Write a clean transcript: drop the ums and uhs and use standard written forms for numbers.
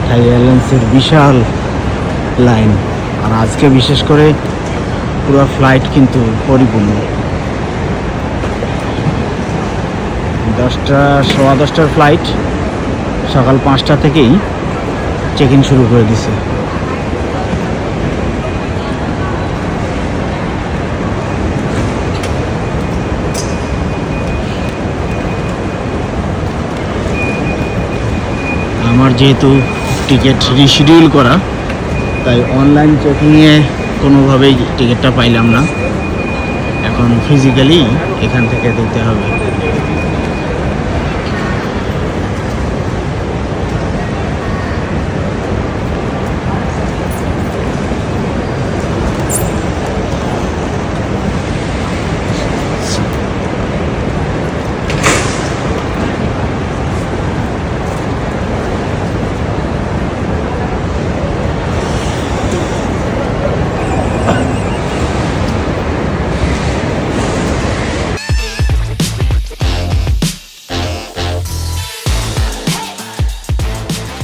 থাই এয়ারলাইন্সের বিশাল লাইন। আর আজকে বিশেষ করে পুরো ফ্লাইট কিন্তু পরিপূর্ণ। 10টার ফ্লাইট সকাল 5টা থেকেই চেক ইন শুরু করে দিছে। আমার যেহেতু টিকিট রিশিডিউল করা, তাই অনলাইন চেকিংয়ে কোনোভাবেই টিকিটটা পাইলাম না। এখন ফিজিক্যালি এখান থেকে দিতে হবে।